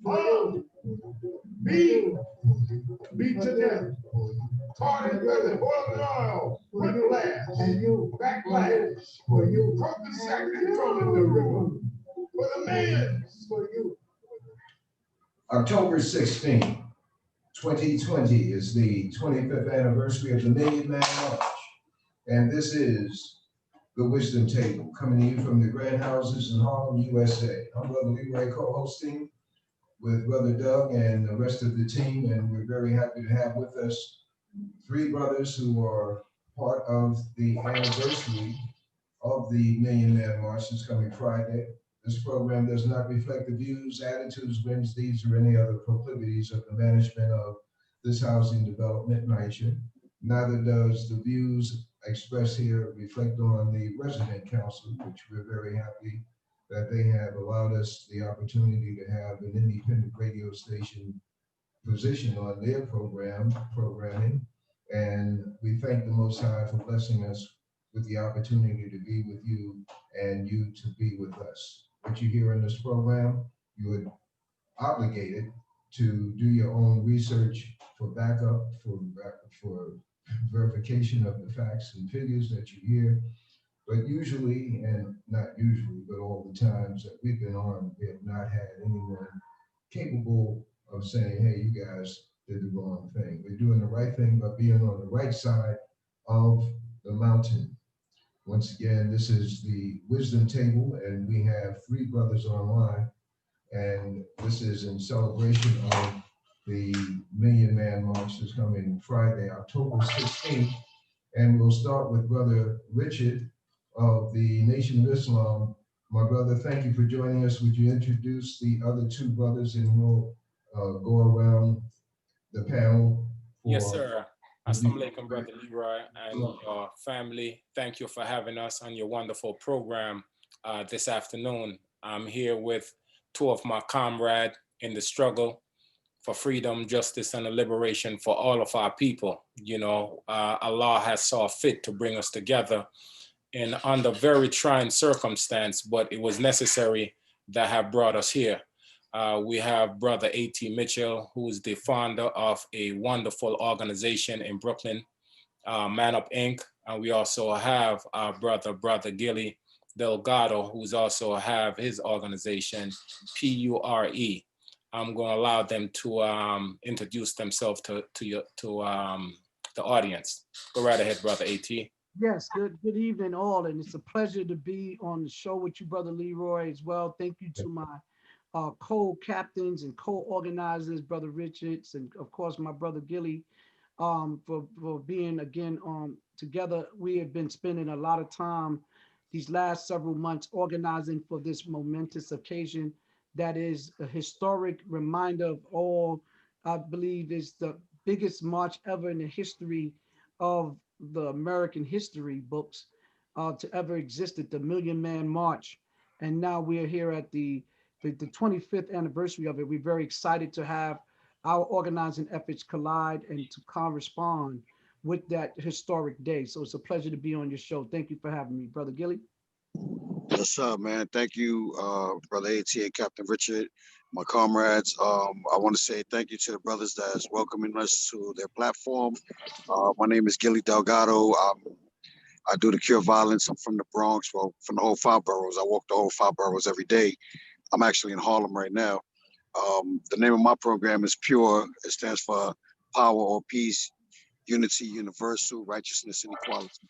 harm, beat to death, caught in prison, boiling oil, whiplash, and you backlash for you, broken sack and thrown in the river for the millions for you. October 16th, 2020 is the 25th anniversary of the Million Man March. And this is the Wisdom Table, coming to you from the Grand Houses in Harlem, USA. I'm Brother LEROY, co-hosting with Brother Doug and the rest of the team, and we're very happy to have with us three brothers who are part of the anniversary of the Million Man March this coming Friday. This program does not reflect the views, attitudes, whims, deeds, or any other proclivities of the management of this housing development nation. Neither does the views expressed here reflect on the resident council, which we're very happy that they have allowed us the opportunity to have an independent radio station position on their programming. And we thank the Most High for blessing us with the opportunity to be with you and you to be with us. What you hear in this program, you are obligated to do your own research for backup, for verification of the facts and figures that you hear. But usually, and not usually, but all the times that we've been on, we have not had anyone capable of saying, hey, you guys did the wrong thing. We're doing the right thing by being on the right side of the mountain. Once again, this is the Wisdom Table, and we have three brothers online, and this is in celebration of the Million Man March that's coming Friday, October 16th, and we'll start with Brother Richard of the Nation of Islam. My brother, thank you for joining us. Would you introduce the other two brothers, and we'll go around the panel? Yes, sir. Assalamu alaikum, Brother LEROY and your family. Thank you for having us on your wonderful program this afternoon. I'm here with two of my comrades in the struggle for freedom, justice, and the liberation for all of our people. You know, Allah has saw fit to bring us together in under very trying circumstance, but it was necessary that have brought us here. We have Brother A.T. Mitchell, who's the founder of a wonderful organization in Brooklyn, Man Up Inc. And we also have our Brother Gilly Delgado, who's also have his organization, PURE. I'm going to allow them to introduce themselves to the audience. Go right ahead, Brother A.T. Yes, good evening all, and it's a pleasure to be on the show with you, Brother LEROY, as well. Thank you to my co-captains and co-organizers, Brother Richards, and of course my brother Gilly, for being again together. We have been spending a lot of time these last several months organizing for this momentous occasion that is a historic reminder of all, I believe is the biggest march ever in the history of the American history books to ever existed, the Million Man March. And now we're here at the 25th anniversary of it. We're very excited to have our organizing efforts collide and to correspond with that historic day. So it's a pleasure to be on your show. Thank you for having me, Brother Gilly. What's up, man? Thank you, Brother A.T. and Captain Richard, my comrades. I want to say thank you to the brothers that's welcoming us to their platform. My name is Gilly Delgado. I do the Cure Violence. I'm from the Bronx, well, from the whole 5 boroughs. I walk the whole 5 boroughs every day. I'm actually in Harlem right now. The name of my program is PURE. It stands for Power or Peace, Unity, Universal, Righteousness, and Equality.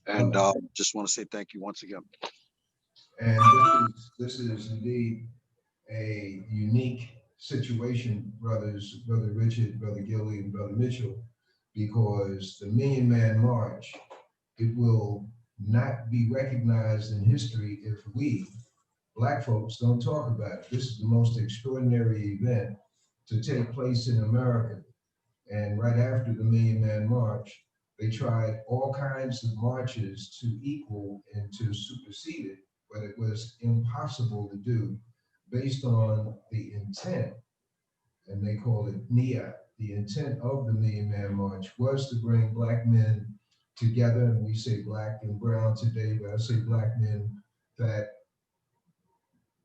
And just want to say thank you once again. And this is indeed a unique situation, brothers, Brother Richard, Brother Gilly, and Brother Mitchell, because the Million Man March, it will not be recognized in history if we, Black folks, don't talk about it. This is the most extraordinary event to take place in America. And right after the Million Man March, they tried all kinds of marches to equal and to supersede it, but it was impossible to do based on the intent, and they call it NIA. The intent of the Million Man March was to bring Black men together, and we say Black and brown today, but I say Black men that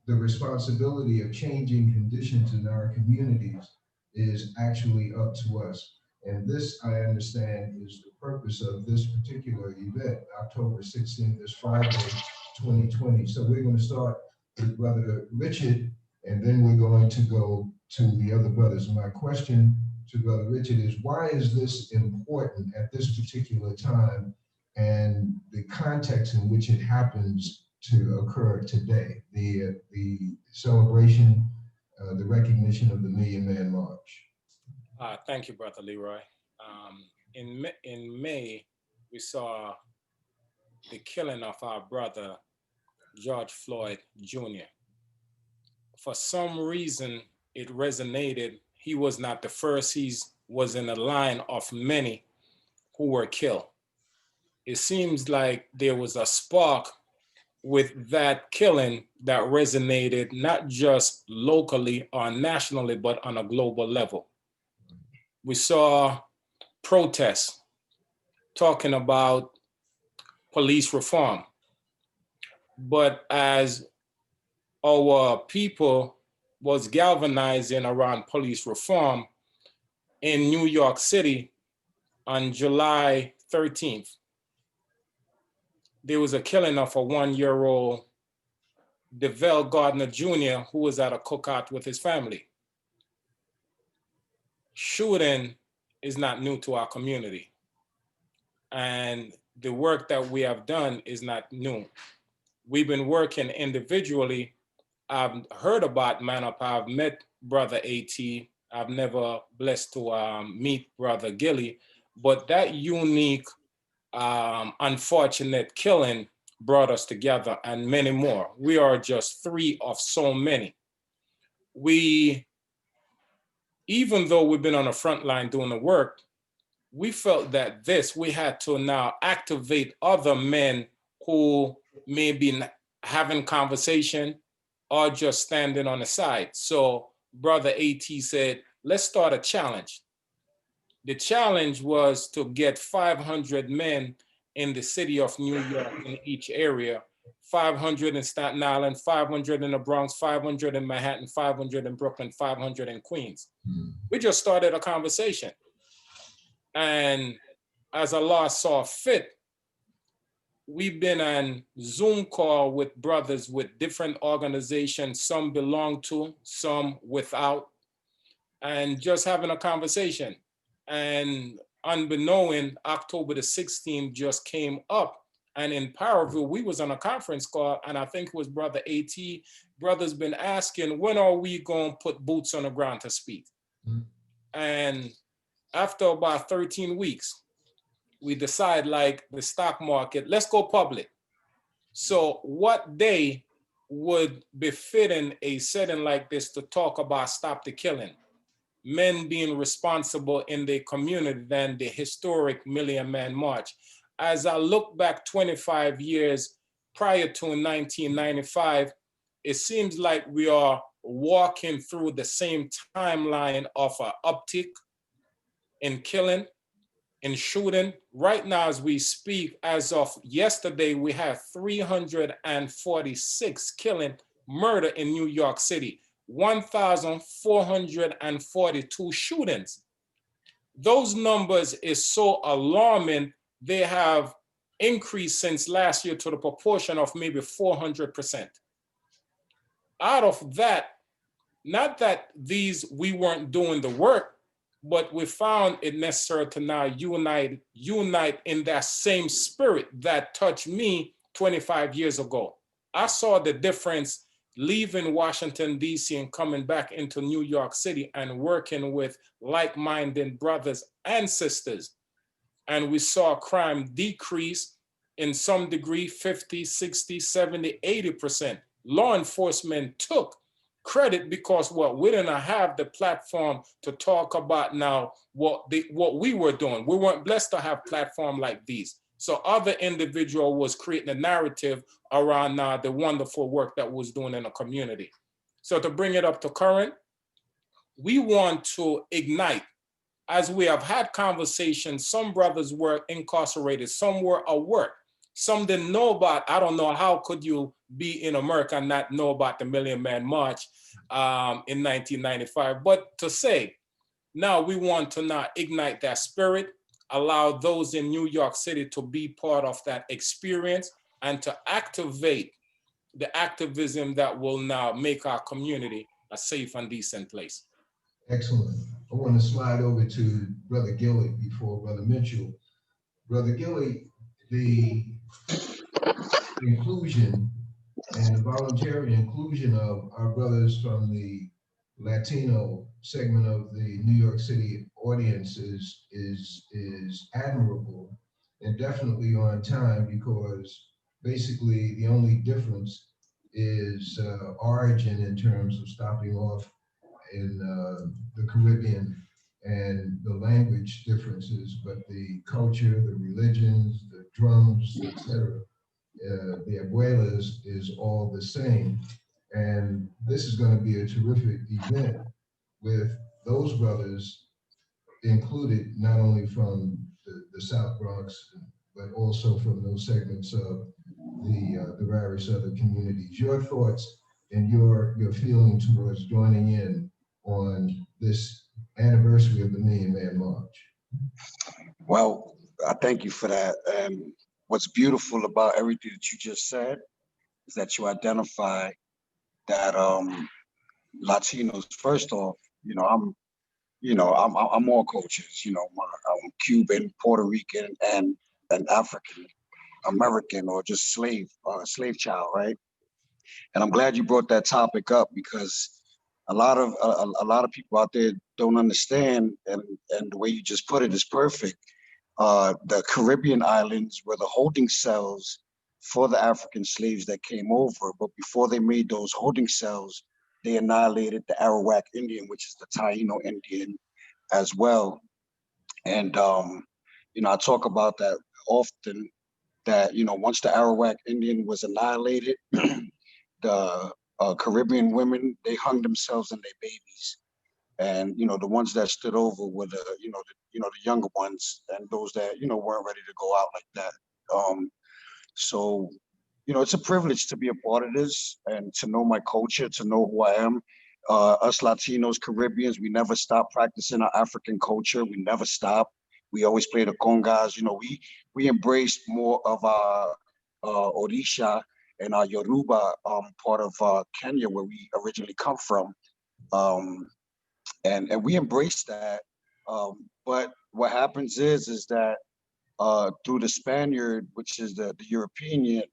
the responsibility of changing conditions in our communities is actually up to us. And this, I understand, is the purpose of this particular event, October 16th, this Friday, 2020. So we're going to start with Brother Richard, and then we're going to go to the other brothers. My question to Brother Richard is, why is this important at this particular time and the context in which it happens to occur today, the celebration, the recognition of the Million Man March? Thank you, Brother Leroy. In May, we saw the killing of our brother, George Floyd Jr. For some reason, it resonated. He was not the first. He was in a line of many who were killed. It seems like there was a spark with that killing that resonated not just locally or nationally, but on a global level. We saw protests talking about police reform. But as our people was galvanizing around police reform in New York City on July 13th, there was a killing of a 1-year-old DeVell Gardner Jr. who was at a cookout with his family. Shooting is not new to our community. And the work that we have done is not new. We've been working individually. I've heard about Man Up. I've met Brother AT. I've never blessed to meet Brother Gilly, but that unique, unfortunate killing brought us together, and many more. We are just 3 of so many. Even though we've been on the front line doing the work, we felt that we had to now activate other men who may be having conversation or just standing on the side. So Brother AT said, let's start a challenge. The challenge was to get 500 men in the city of New York in each area, 500 in Staten Island, 500 in the Bronx, 500 in Manhattan, 500 in Brooklyn, 500 in Queens. We just started a conversation. And as Allah saw fit, we've been on Zoom call with brothers with different organizations, some belong to, some without, and just having a conversation. And unbeknown, October the 16th just came up. And in Powerville, we was on a conference call, and I think it was Brother AT. Brothers been asking, when are we going to put boots on the ground to speak? And after about 13 weeks, we decide, like the stock market, let's go public. So what day would befit in a setting like this to talk about stop the killing? Men being responsible in their community than the historic Million Man March. As I look back 25 years prior to 1995, it seems like we are walking through the same timeline of an uptick in killing, in shooting. Right now, as we speak, as of yesterday, we have 346 killing, murder in New York City, 1,442 shootings. Those numbers is so alarming. They have increased since last year to the proportion of maybe 400%. Out of that, not that we weren't doing the work, but we found it necessary to now unite in that same spirit that touched me 25 years ago. I saw the difference leaving Washington, D.C. and coming back into New York City and working with like-minded brothers and sisters. And we saw crime decrease in some degree, 50, 60, 70, 80%. Law enforcement took credit because we didn't have the platform to talk about now what we were doing. We weren't blessed to have platform like these. So other individual was creating a narrative around the wonderful work that was doing in the community. So to bring it up to current, we want to ignite. As we have had conversations, some brothers were incarcerated, some were at work, some didn't know about. I don't know how could you be in America and not know about the Million Man March in 1995. But to say, now we want to now ignite that spirit, allow those in New York City to be part of that experience and to activate the activism that will now make our community a safe and decent place. Excellent. I want to slide over to Brother Gilly before Brother Mitchell. Brother Gilly, the inclusion and the voluntary inclusion of our brothers from the Latino segment of the New York City audience is admirable and definitely on time, because basically the only difference is origin in terms of stopping off in the Caribbean and the language differences, but the culture, the religions, the drums, etc., the abuelas is all the same. And this is going to be a terrific event with those brothers included, not only from the South Bronx, but also from those segments of the various other communities. Your thoughts and your feeling towards joining in on this anniversary of the Million Man March? Well, I thank you for that. And what's beautiful about everything that you just said is that you identify that Latinos. First off, I'm all cultures. I'm Cuban, Puerto Rican, and African American, or just slave child, right? And I'm glad you brought that topic up, because a lot of people out there don't understand, and the way you just put it is perfect. The Caribbean islands were the holding cells for the African slaves that came over, but before they made those holding cells, they annihilated the Arawak Indian, which is the Taino Indian as well. And I talk about that often, that once the Arawak Indian was annihilated, the Caribbean women, they hung themselves and their babies, and the ones that stood over were the younger ones, and those that weren't ready to go out like that. So it's a privilege to be a part of this and to know my culture, to know who I am. Us Latinos, Caribbeans, we never stop practicing our African culture. We never stop. We always play the congas. We embraced more of our Odisha and our Yoruba part of Kenya, where we originally come from. And we embrace that. But what happens is that through the Spaniard, which is the European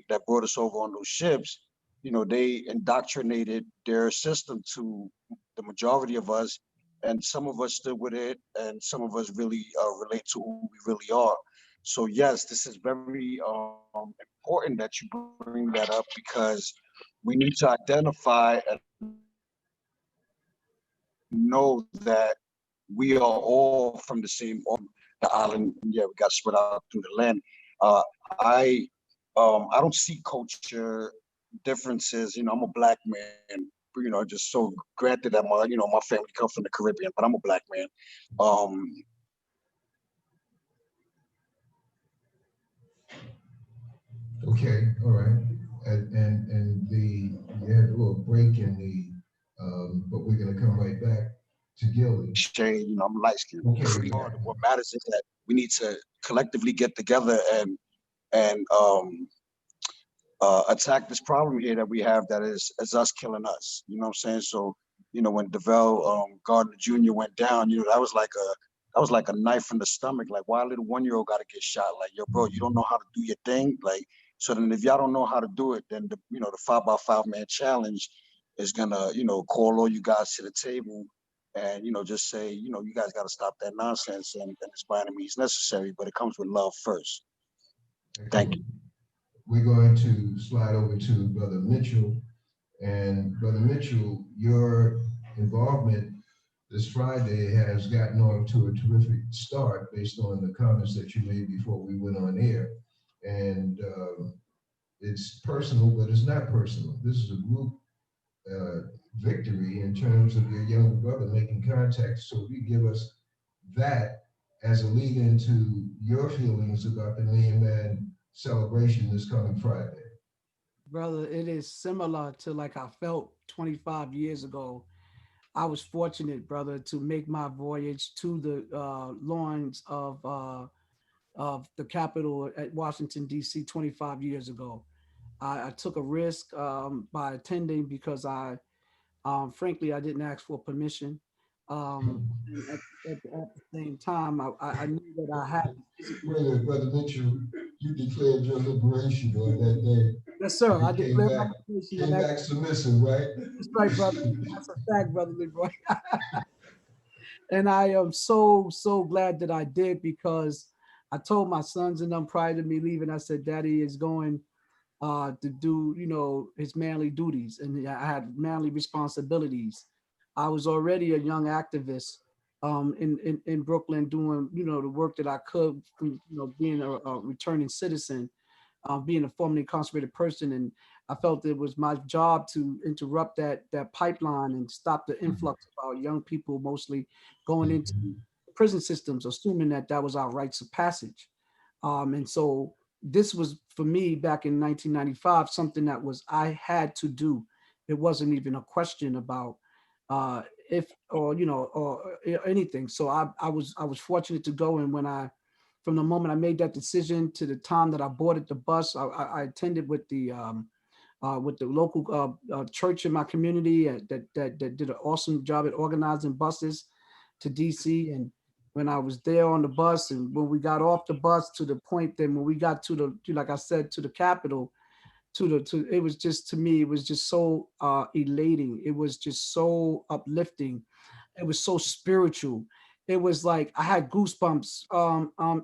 that brought us over on those ships, they indoctrinated their system to the majority of us, and some of us stood with it, and some of us really relate to who we really are. So yes, this is very important that you bring that up, because we need to identify and know that we are all from the same the island. Yeah, we got spread out through the land. I don't see culture differences. I'm a black man. Just so granted that my family comes from the Caribbean, but I'm a black man. Okay, all right. And you had a little break in the, but we're gonna come right back to Gilly. Shane, I'm light skinned. Okay. What matters is that we need to collectively get together and attack this problem here that we have, that is us killing us. You know what I'm saying? So, when DeVell Gardner Jr. went down, that was like a knife in the stomach. Like, why a little 1-year-old got to get shot? Like, yo, bro, you don't know how to do your thing. Like, so then if y'all don't know how to do it, then the 5x5 man challenge is gonna, call all you guys to the table and, just say, you guys got to stop that nonsense, and it's by any means necessary, but it comes with love first. Thank you. We're going to slide over to Brother Mitchell. And Brother Mitchell, your involvement this Friday has gotten off to a terrific start based on the comments that you made before we went on air. And it's personal, but it's not personal. This is a group victory in terms of your younger brother making contact. So if you give us that as a lead into your feelings about the Million Man celebration this coming Friday? Brother, it is similar to like I felt 25 years ago. I was fortunate, brother, to make my voyage to the lawns of the Capitol at Washington, D.C. 25 years ago. I took a risk by attending because frankly, I didn't ask for permission. And at the same time, I knew that I had to physically. Brother, Brother Mitchell, you declared your liberation on that day. Yes, sir. I You declared my liberation on came that. back submissive, right? That's right, brother. That's a fact, brother Leroy. And I am so glad that I did, because I told my sons and them prior to me leaving, I said, Daddy is going to do, his manly duties, and I had manly responsibilities. I was already a young activist in Brooklyn, doing, the work that I could, being a returning citizen, being a formerly incarcerated person. And I felt it was my job to interrupt that pipeline and stop the influx of our young people, mostly going into prison systems, assuming that was our rites of passage. And so this was, for me, back in 1995, something that I had to do. It wasn't even a question about if or anything. So I was fortunate to go, and from the moment I made that decision to the time that I boarded the bus, I attended with the local church in my community that did an awesome job at organizing buses to DC. And when I was there on the bus, and when we got off the bus, to the point that when we got like I said, to the Capitol, it was just, to me, it was just so elating. It was just so uplifting. It was so spiritual. It was like I had goosebumps.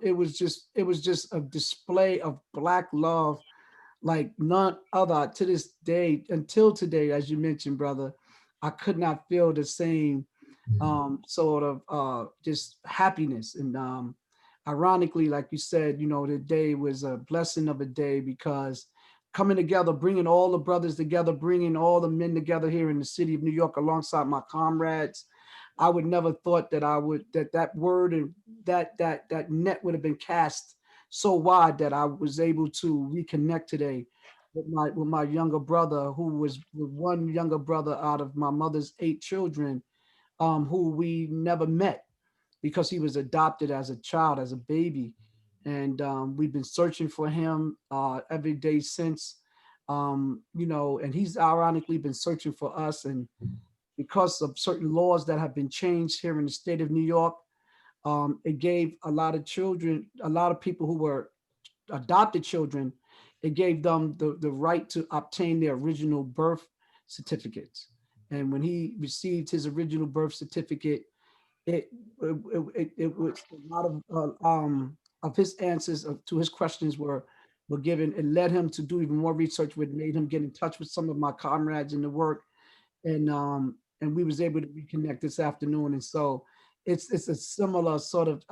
It was just a display of Black love like none other. To this day, until today, as you mentioned, brother, I could not feel the same sort of just happiness. And ironically, like you said, the day was a blessing of a day, because coming together, bringing all the brothers together, bringing all the men together here in the city of New York alongside my comrades. I would never thought that that word and that net would have been cast so wide that I was able to reconnect today with my younger brother, who was one younger brother out of my mother's 8 children, who we never met because he was adopted as a child, as a baby. And we've been searching for him every day since, and he's ironically been searching for us. And because of certain laws that have been changed here in the state of New York, it gave a lot of children, a lot of people who were adopted children, it gave them the right to obtain their original birth certificates. And when he received his original birth certificate, it was a lot of his answers to his questions were given. It led him to do even more research, which made him get in touch with some of my comrades in the work, and we was able to reconnect this afternoon. And so it's a similar sort of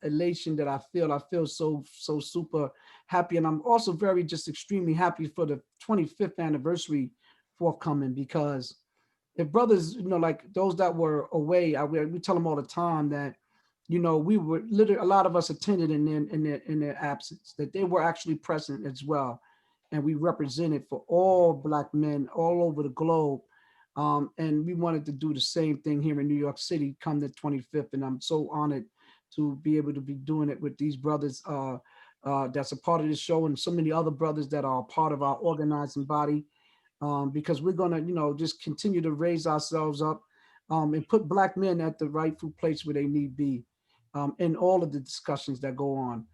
elation that I feel. I feel so super happy, and I'm also very just extremely happy for the 25th anniversary forthcoming, because if brothers, like those that were away, we tell them all the time that, we were literally, a lot of us attended in their absence, that they were actually present as well. And we represented for all Black men all over the globe. And we wanted to do the same thing here in New York City come the 25th. And I'm so honored to be able to be doing it with these brothers that's a part of this show, and so many other brothers that are a part of our organizing body. Because we're gonna, just continue to raise ourselves up and put Black men at the rightful place where they need be in all of the discussions that go on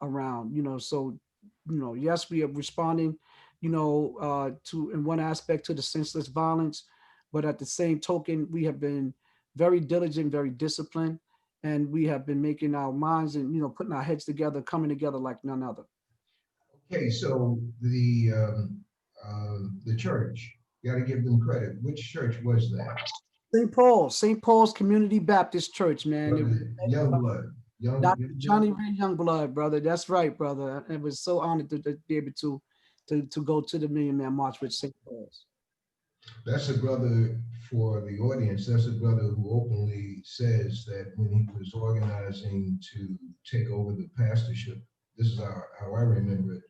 around, so, yes, we are responding, to, in one aspect, to the senseless violence, but at the same token, we have been very diligent, very disciplined, and we have been making our minds and, putting our heads together, coming together like none other. Okay, so the church, you got to give them credit. Which church was that? St. Paul's Community Baptist Church, man. It was Young Dr. Johnny Ray Youngblood, brother. That's right, brother. It was so honored to be able to go to the Million Man March with St. Paul's. That's a brother, for the audience, that's a brother who openly says that when he was organizing to take over the pastorship this is how I remember it,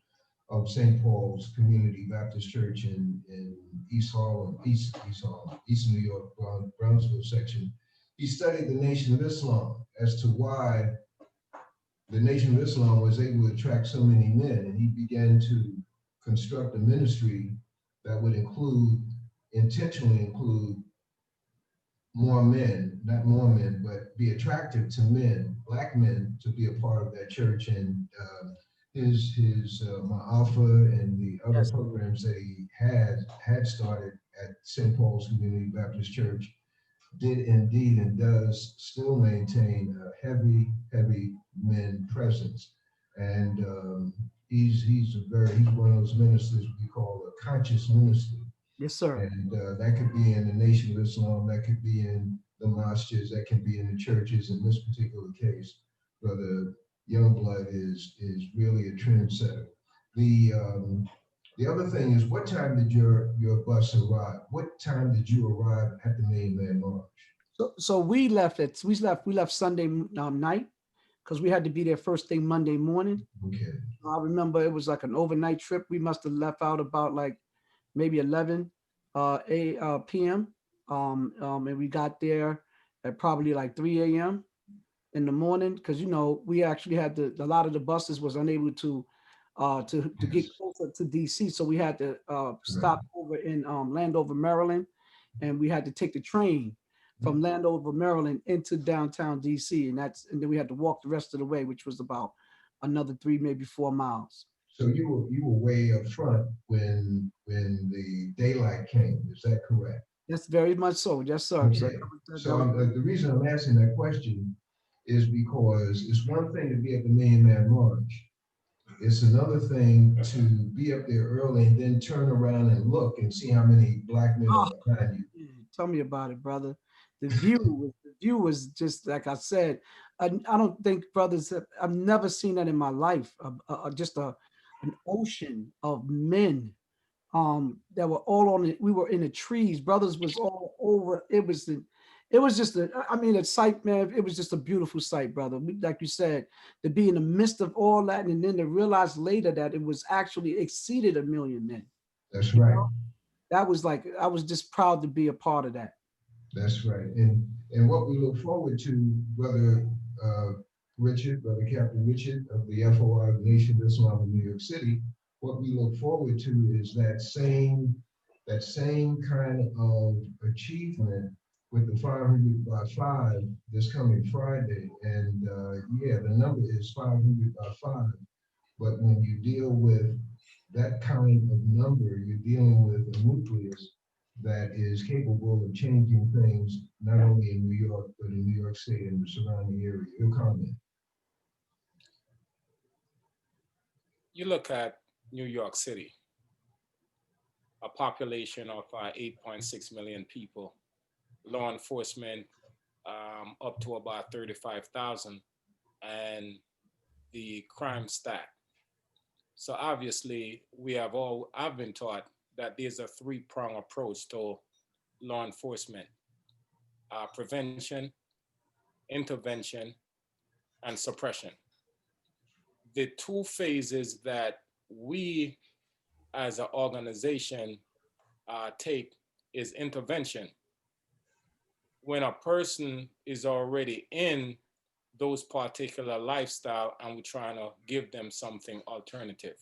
of St. Paul's Community Baptist Church in East Harlem, East New York, Brownsville section. He studied the Nation of Islam as to why the Nation of Islam was able to attract so many men, and he began to construct a ministry that would intentionally include more men, not more men, but be attractive to men, black men, to be a part of that church. And his Ma'afa and the other programs that he had started at St. Paul's Community Baptist Church did indeed and does still maintain a heavy men presence. And he's one of those ministers we call a conscious minister. Yes, sir. And that could be in the Nation of Islam, that could be in the mosques, that can be in the churches. In this particular case, Brother Youngblood is really a trendsetter. The other thing is, what time did your bus arrive? What time did you arrive at the Million Man March? So we left Sunday night because we had to be there first thing Monday morning. Okay. I remember it was like an overnight trip. We must have left out about like maybe 11 p.m. And we got there at probably like 3 a.m. in the morning because, you know, we actually had a lot of the buses was unable to get closer to DC. So we had to stop over in Landover, Maryland, and we had to take the train from Landover, Maryland into downtown DC. And then we had to walk the rest of the way, which was about another 3, maybe 4 miles. So you were way up front when the daylight came. Is that correct? Yes, very much so. Yes, sir. Okay. So the reason I'm asking that question is because it's one thing to be at the Million Man March. It's another thing to be up there early and then turn around and look and see how many black men are behind you. Tell me about it, brother. The view was just like I said. I don't think I've never seen that in my life. Just an ocean of men that were all on it. We were in the trees. Brothers was all over. It was just a sight, man. It was just a beautiful sight, brother. Like you said, to be in the midst of all that, and then to realize later that it was actually exceeded 1 million men. That's right. That was like, I was just proud to be a part of that. That's right. And what we look forward to, Brother Captain Richard of the FOI, Nation of Islam in New York City, what we look forward to is that same kind of achievement with the 500 by 5 this coming Friday. And the number is 500 by 5. But when you deal with that kind of number, you're dealing with a nucleus that is capable of changing things, not only in New York, but in New York State and the surrounding area. Your comment. You look at New York City, a population of 8.6 million people, law enforcement up to about 35,000, and the crime stack. So obviously, I've been taught that there's a 3-prong approach to law enforcement: prevention, intervention, and suppression. The 2 phases that we as an organization take is intervention. When a person is already in those particular lifestyle and we're trying to give them something alternative.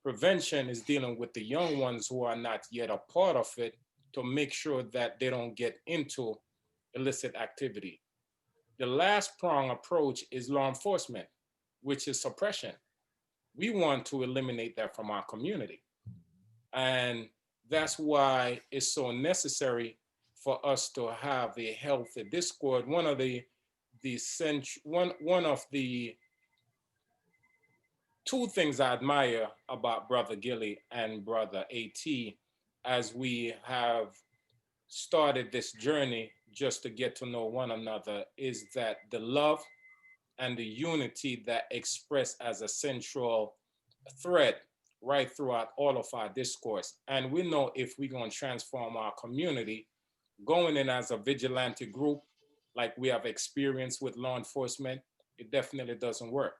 Prevention is dealing with the young ones who are not yet a part of it to make sure that they don't get into illicit activity. The last prong approach is law enforcement, which is suppression. We want to eliminate that from our community. And that's why it's so necessary for us to have a healthy discord. One of the 2 things I admire about Brother Gilly and Brother AT as we have started this journey just to get to know one another is that the love and the unity that express as a central thread right throughout all of our discourse. And we know if we're going to transform our community, going in as a vigilante group, like we have experience with law enforcement, it definitely doesn't work.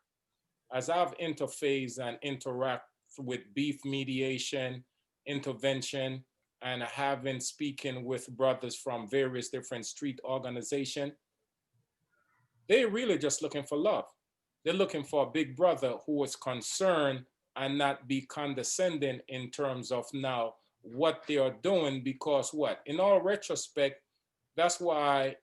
as I've interfaced and interact with beef mediation, intervention, and having speaking with brothers from various different street organizations, they're really just looking for love. They're looking for a big brother who is concerned and not be condescending in terms of now what they are doing, because what? In all retrospect, that's why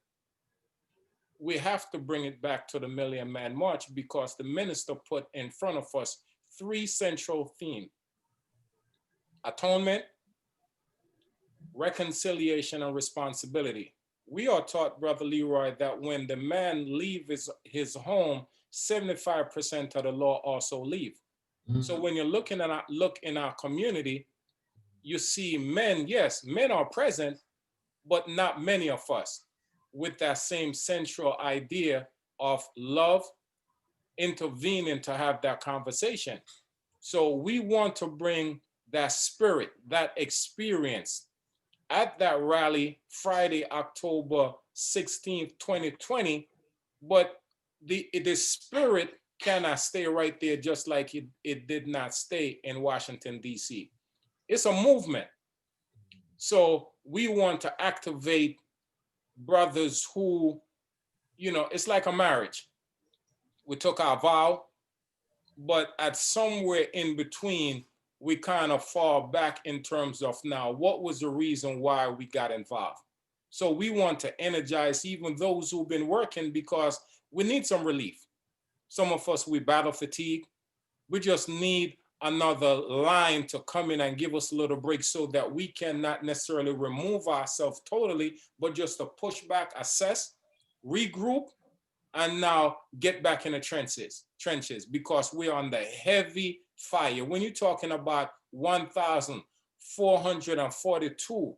we have to bring it back to the Million Man March, because the minister put in front of us three central themes: atonement, reconciliation, and responsibility. We are taught, Brother Leroy, that when the man leaves his home, 75% of the law also leave. So when you're looking at look in our community, you see men, yes, men are present, but not many of us with that same central idea of love, intervening to have that conversation. So we want to bring that spirit, that experience at that rally Friday, October 16th, 2020, but the spirit cannot stay right there, just like it did not stay in Washington, D.C. It's a movement. So we want to activate brothers who, it's like a marriage. We took our vow, but at somewhere in between, we kind of fall back in terms of now, what was the reason why we got involved? So we want to energize even those who've been working, because we need some relief. Some of us, we battle fatigue. We just need another line to come in and give us a little break, so that we can not necessarily remove ourselves totally, but just to push back, assess, regroup, and now get back in the trenches, because we're under heavy fire. When you're talking about 1,442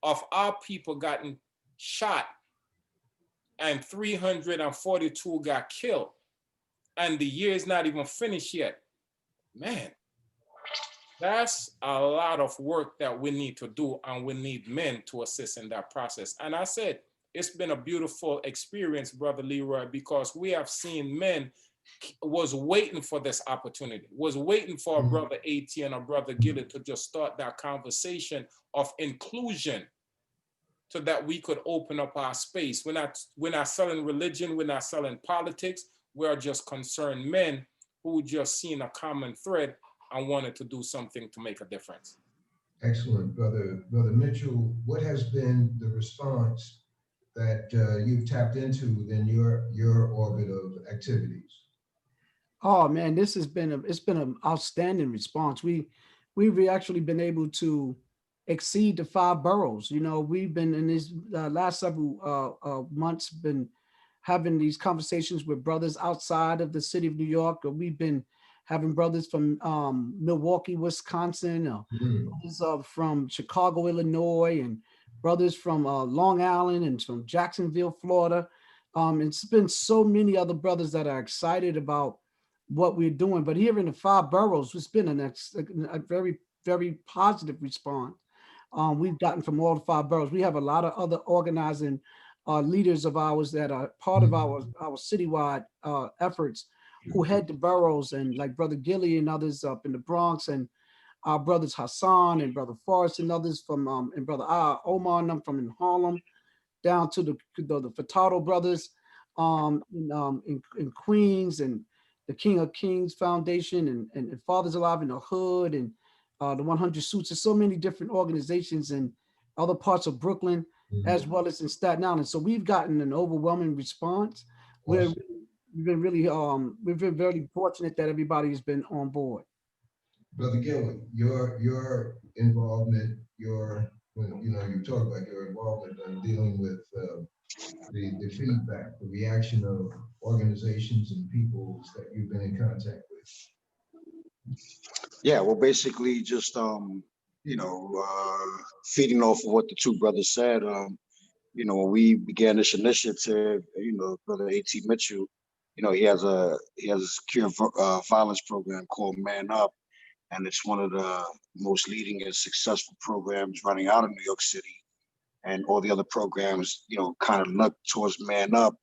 of our people gotten shot and 342 got killed, and the year is not even finished yet, man, that's a lot of work that we need to do, and we need men to assist in that process. And I said, it's been a beautiful experience, Brother Leroy, because we have seen men was waiting for this opportunity, was waiting for a Brother AT and a Brother Gillett to just start that conversation of inclusion, so that we could open up our space. We're not selling religion, we're not selling politics, we are just concerned men who just seen a common thread and wanted to do something to make a difference. Excellent, Brother Mitchell. What has been the response that you've tapped into within your orbit of activities? Oh man, this has been it's been an outstanding response. We've actually been able to exceed the 5 boroughs. We've been in these last several months been having these conversations with brothers outside of the city of New York. Or we've been having brothers from Milwaukee, Wisconsin, brothers from Chicago, Illinois, and brothers from Long Island and from Jacksonville, Florida. It's been so many other brothers that are excited about what we're doing. But here in the 5 boroughs, it's been a very, very positive response we've gotten from all the 5 boroughs. We have a lot of other organizing leaders of ours that are part of our citywide efforts, who head the boroughs, and like Brother Gilly and others up in the Bronx, and our brothers Hassan and Brother Forrest and others from and Brother Omar and them from in Harlem, down to the Furtado brothers in Queens, and the King of Kings Foundation, and Fathers Alive in the Hood, and the 100 Suits. There's so many different organizations in other parts of Brooklyn, as well as in Staten Island. So we've gotten an overwhelming response. Awesome. We've been very fortunate that everybody has been on board. Brother Gilly, your involvement, you talk about your involvement in dealing with the feedback, the reaction of organizations and people that you've been in contact with. Yeah, well, basically just feeding off of what the 2 brothers said. When we began this initiative, Brother A.T. Mitchell, he has a cure violence program called Man Up, and it's one of the most leading and successful programs running out of New York City. And all the other programs, kind of look towards Man Up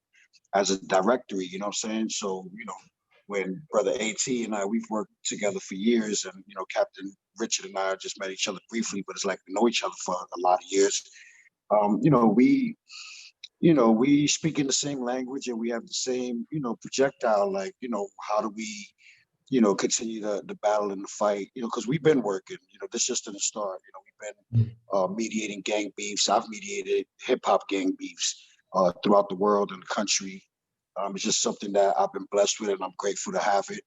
as a directory, you know what I'm saying? So, when Brother AT and I, we've worked together for years, and Captain Richard and I just met each other briefly, but it's like we know each other for a lot of years. We speak in the same language, and we have the same projectile. Like, how do we continue the battle and the fight? Because we've been working. This just didn't start. We've been mediating gang beefs. I've mediated hip hop gang beefs throughout the world and the country. It's just something that I've been blessed with, and I'm grateful to have it.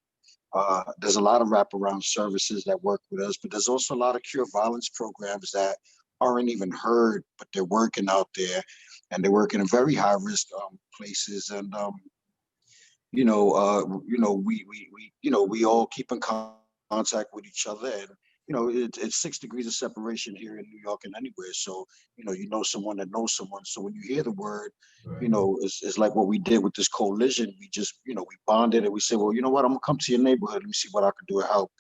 There's a lot of wraparound services that work with us, but there's also a lot of cure violence programs that aren't even heard, but they're working out there, and they're working in very high risk places. And we all keep in contact with each other, and it's 6 degrees of separation here in New York and anywhere. So someone that knows someone. So when you hear the word, it's like what we did with this coalition. We just we bonded, and we said, well, you know what, I'm gonna come to your neighborhood. Let me see what I can do to help.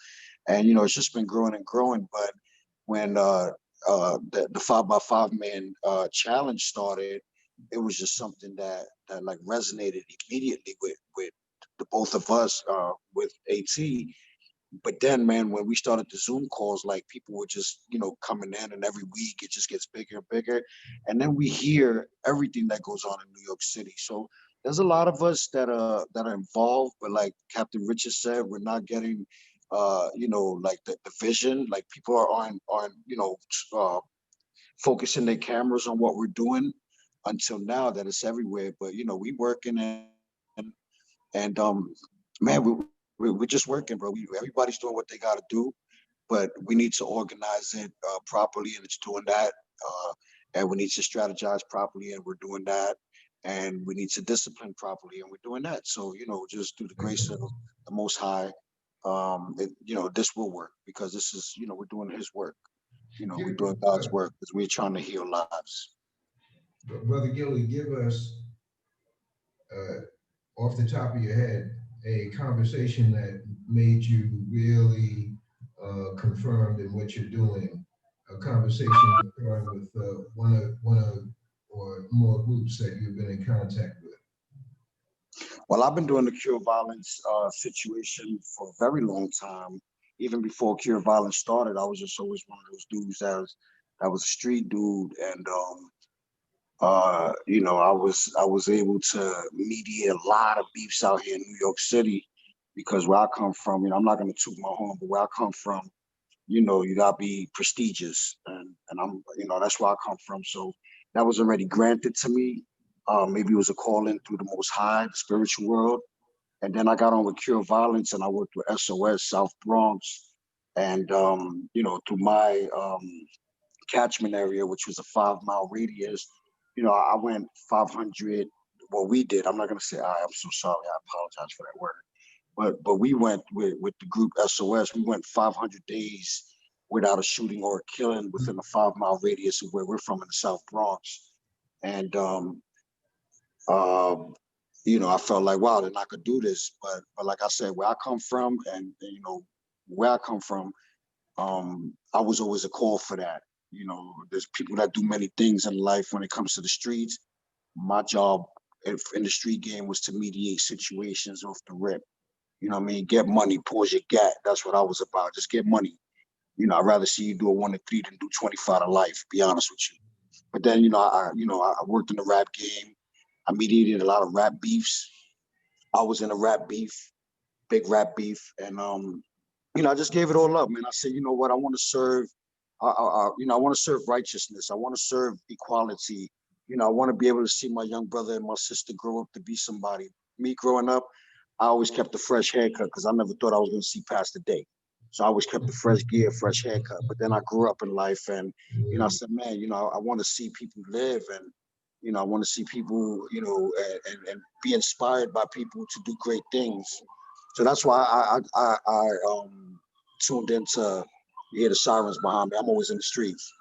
And it's just been growing and growing. But when the 5x5 man challenge started, it was just something that like resonated immediately with the both of us, with AT. But then, man, when we started the Zoom calls, like people were just, coming in, and every week it just gets bigger and bigger. And then we hear everything that goes on in New York City. So there's a lot of us that are involved, but like Captain Richard said, we're not getting, like the vision. Like people aren't focusing their cameras on what we're doing until now that it's everywhere. But we working, and man, we're just working, bro. Everybody's doing what they got to do, but we need to organize it properly, and it's doing that. And we need to strategize properly, and we're doing that. And we need to discipline properly, and we're doing that. So just through the grace of the Most High, this will work, because this is we're doing His work. We're doing God's work, because we're trying to heal lives. Brother Gilly, give us, off the top of your head, a conversation that made you really confirmed in what you're doing. A conversation with one of or more groups that you've been in contact with. Well, I've been doing the cure violence situation for a very long time. Even before cure violence started, I was just always one of those dudes that was a street dude, and I was able to mediate a lot of beefs out here in New York City, because where I come from, I'm not going to toot my horn, but where I come from, you gotta be prestigious, and I'm, that's where I come from. So that was already granted to me. Maybe it was a calling through the Most High, the spiritual world. And then I got on with Cure Violence, and I worked with SOS South Bronx, and through my catchment area, which was a 5-mile radius, I went 500. Well, we did. I'm not gonna say I'm so sorry. I apologize for that word. But we went with the group SOS. We went 500 days without a shooting or a killing within a 5-mile radius of where we're from in the South Bronx. And I felt like, wow, then I could do this. But like I said, where I come from, and where I come from, I was always a call for that. There's people that do many things in life when it comes to the streets. My job in the street game was to mediate situations off the rip. Get money, pause your gat. That's what I was about. Just get money. I'd rather see you do a 1 to 3 than do 25 to life, be honest with you. But then, I worked in the rap game. I mediated a lot of rap beefs. I was in a rap beef, big rap beef. And, I just gave it all up, man. I said, you know what? I want to serve, I want to serve righteousness. I want to serve equality. I want to be able to see my young brother and my sister grow up to be somebody. Me growing up, I always kept a fresh haircut, because I never thought I was going to see past the day. So I always kept a fresh gear, fresh haircut. But then I grew up in life, and, I said, man, I want to see people live, and, I want to see people, and be inspired by people to do great things. So that's why I tuned into, you hear the sirens behind me. I'm always in the streets.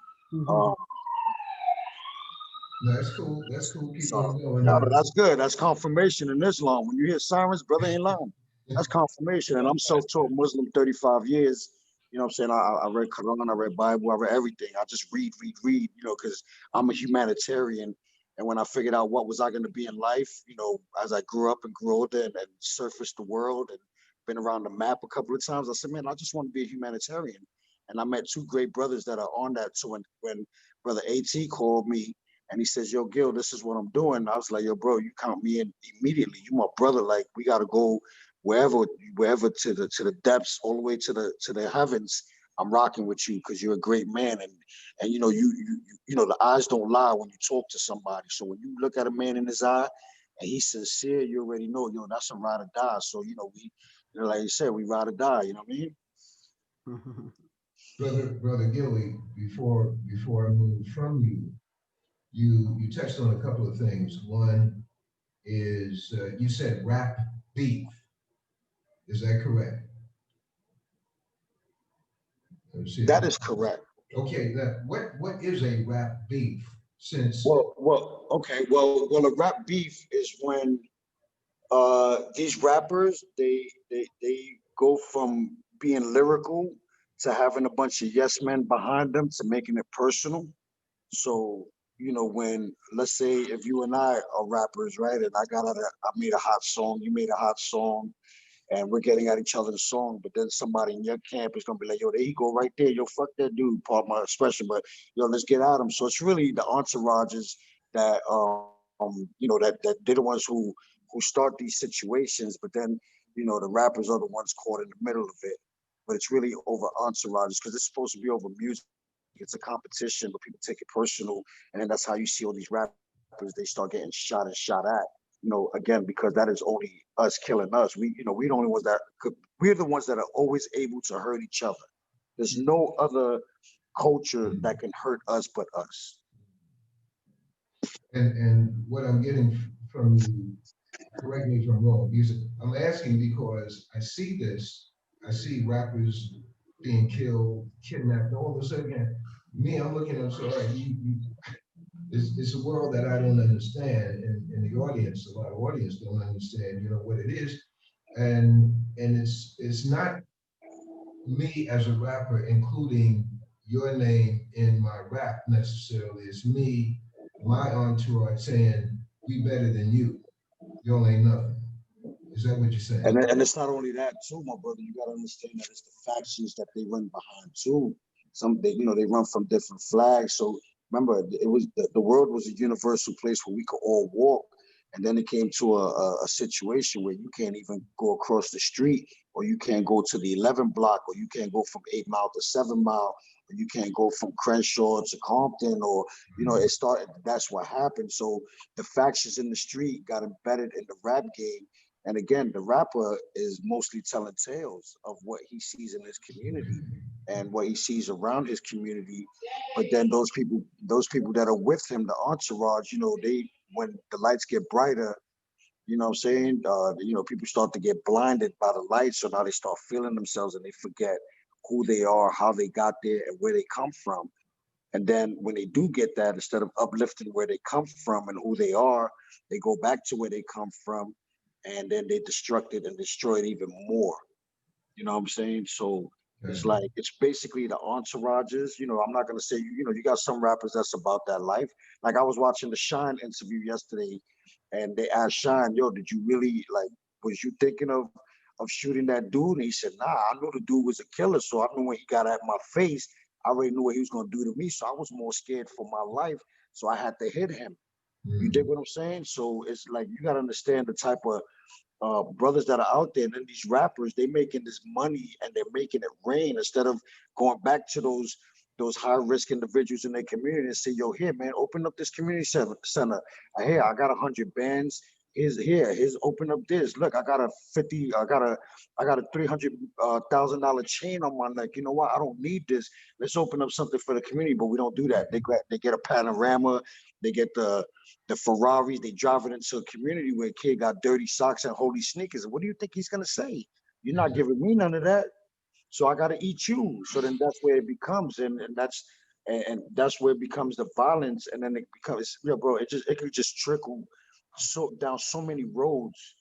That's cool. That's cool. Keep on going. Yeah, but that's good. That's confirmation in Islam. When you hear sirens, brother, ain't lying. That's confirmation. And I'm self-taught Muslim 35 years. You know what I'm saying? I read Quran, I read Bible, I read everything. I just read, because I'm a humanitarian. And when I figured out what was I going to be in life, as I grew up and grew older, and surfaced the world, and been around the map a couple of times. I said, man, I just want to be a humanitarian. And I met two great brothers that are on that. So when Brother AT called me and he says, yo, Gil, this is what I'm doing. I was like, yo, bro, you count me in immediately. You my brother. Like, we got to go wherever to the depths, all the way to the heavens. I'm rocking with you because you're a great man. And you know, you know, the eyes don't lie when you talk to somebody. So when you look at a man in his eye and he's sincere, you already know, yo, that's a ride or die. So, you know, we, you know, like you said, we ride or die, you know what I mean? Brother Gilly, before I move from you, you touched on a couple of things. One is you said rap beef. Is that correct? That is correct. Okay, now what is a rap beef? Since Okay. Well, a rap beef is when these rappers they go from being lyrical to having a bunch of yes men behind them to making it personal. So, you know, when, let's say if you and I are rappers, right, and I made a hot song, you made a hot song, and we're getting at each other's song, but then somebody in your camp is gonna be like, yo, there you go right there, yo, fuck that dude, pardon my expression, but yo, let's get at him. So it's really the entourages that you know, that they're the ones who start these situations, but then, you know, the rappers are the ones caught in the middle of it. But it's really over entourages because it's supposed to be over music. It's a competition, but people take it personal, and then that's how you see all these rappers. They start getting shot and shot at. You know, again, because that is only us killing us. We, you know, we're the only ones that could. We're the ones that are always able to hurt each other. There's no other culture that can hurt us but us. and what I'm getting from you, correct me if I'm wrong, because I'm asking because I see this, I see rappers being killed, kidnapped, all of a sudden, me, I'm looking at, so right, it's a world that I don't understand, and the audience, a lot of audience don't understand, you know, what it is, and it's not me as a rapper including your name in my rap necessarily. It's me, my entourage saying, we better than you. Y'all ain't nothing. Is that what you're saying? And it's not only that too, my brother. You gotta understand that it's the factions that they run behind too. Some they, you know, they run from different flags. So remember, it was the world was a universal place where we could all walk. And then it came to a situation where you can't even go across the street, or you can't go to the 11 block, or you can't go from 8 Mile to 7 Mile, or you can't go from Crenshaw to Compton, or, you know, it started. That's what happened. So the factions in the street got embedded in the rap game, and again, the rapper is mostly telling tales of what he sees in his community and what he sees around his community. But then those people that are with him, the entourage, you know, they, when the lights get brighter, you know what I'm saying? You know, people start to get blinded by the lights. So now they start feeling themselves and they forget who they are, how they got there, and where they come from. And then when they do get that, instead of uplifting where they come from and who they are, they go back to where they come from, and then they destruct it and destroy it even more. You know what I'm saying? So it's Okay. like, it's basically the entourages. You know, I'm not gonna say, you know, you got some rappers that's about that life. Like I was watching the Shine interview yesterday, and they asked Shine, yo, did you really, like, was you thinking of shooting that dude? And he said, nah, I knew the dude was a killer, so I knew when he got at my face, I already knew what he was gonna do to me. So I was more scared for my life. So I had to hit him. You dig what I'm saying? So it's like, you gotta understand the type of brothers that are out there, and then these rappers, they making this money and they're making it rain instead of going back to those high risk individuals in their community and say, yo, here, man, open up this community center. Here, I got 100 bands. Here's open up this. Look, I got a $300,000 chain on my neck. You know what? I don't need this. Let's open up something for the community, but we don't do that. They get a panorama. They get the Ferraris, they drive it into a community where a kid got dirty socks and holy sneakers. And what do you think he's gonna say? You're not giving me none of that, so I gotta eat you. So then that's where it becomes, and that's where it becomes the violence, and then it becomes, yeah, bro. It could just trickle so down so many roads,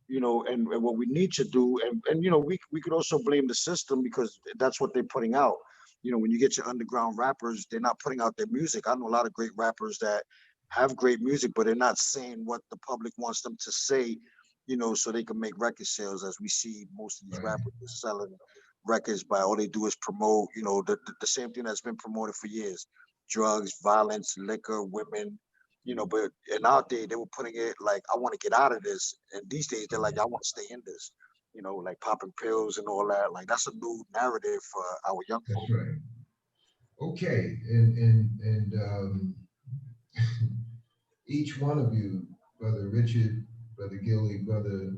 you know. And what we need to do, and you know, we could also blame the system because that's what they're putting out. You know, when you get your underground rappers, they're not putting out their music. I know a lot of great rappers that have great music, but they're not saying what the public wants them to say you know, so they can make record sales. As we see, most of these Right. rappers are selling records by all they do is promote, you know, the same thing that's been promoted for years: drugs, violence, liquor, women. You know, but in our day, they were putting it like, I want to get out of this. And these days, they're like, I want to stay in this. You know, like popping pills and all that. Like, that's a new narrative for our young That's folk. right. Okay, and each one of you, Brother Richard, Brother Gilly, Brother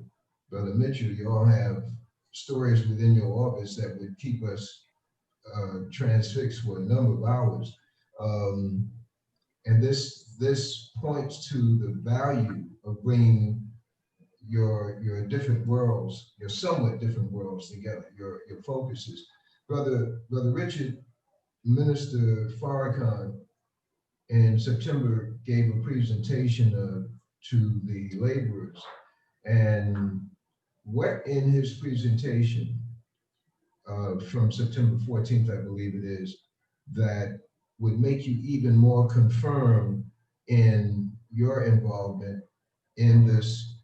Mitchell, you all have stories within your office that would keep us transfixed for a number of hours. Um, and this points to the value of bringing your different worlds, your somewhat different worlds together, your focuses. Brother Richard, Minister Farrakhan in September gave a presentation to the laborers, and what in his presentation from September 14th, I believe it is, that would make you even more confirmed in your involvement in this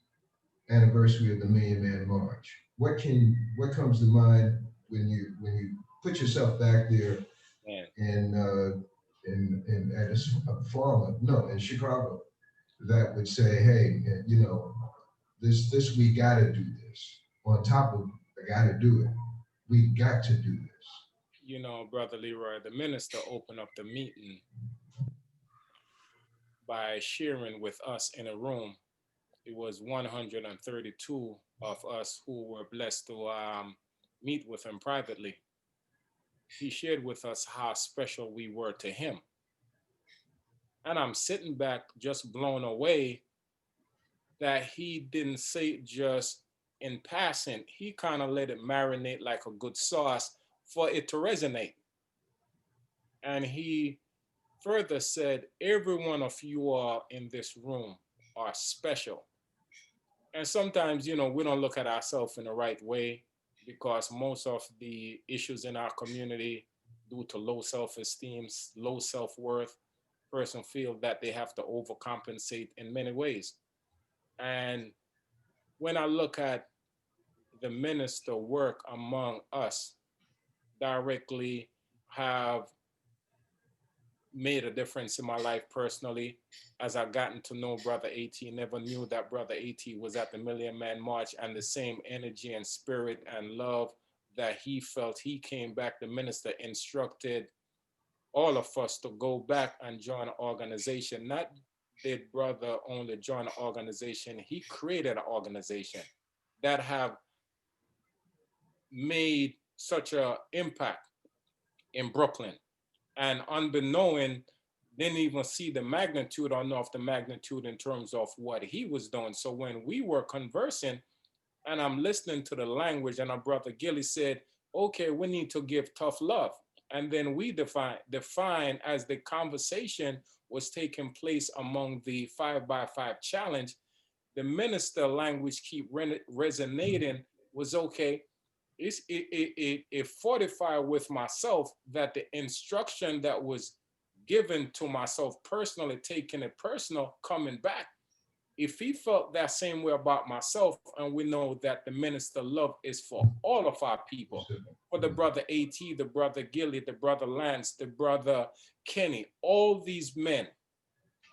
anniversary of the Million Man March? What comes to mind when you put yourself back there Man, in at a farmer, no, in Chicago, that would say, hey, you know, this we got to do this. On top of I got to do it, we got to do this. you know, Brother Leroy, the minister opened up the meeting by sharing with us in a room. It was 132 of us who were blessed to meet with him privately. He shared with us how special we were to him. And I'm sitting back just blown away that he didn't say it just in passing. He kind of let it marinate like a good sauce for it to resonate. And he further said, every one of you all in this room are special. And sometimes, you know, we don't look at ourselves in the right way because most of the issues in our community, due to low self-esteem, low self-worth, person feel that they have to overcompensate in many ways. And when I look at the minister work among us, directly have made a difference in my life personally. As I've gotten to know Brother AT, never knew that Brother AT was at the Million Man March, and the same energy and spirit and love that he felt. He came back, the minister instructed all of us to go back and join an organization. Not did Brother only join an organization, he created an organization that have made such an impact in Brooklyn. And unbeknown, didn't even see the magnitude or know of the magnitude in terms of what he was doing. So when we were conversing and I'm listening to the language, and our brother Gilly said, okay, we need to give tough love. And then we define as the conversation was taking place among the 5x5 challenge, the minister language keep resonating was okay. It fortified with myself that the instruction that was given to myself personally, taking it personal, coming back. If he felt that same way about myself, and we know that the minister love is for all of our people, for the brother AT, the brother Gilly, the brother Lance, the brother Kenny, all these men.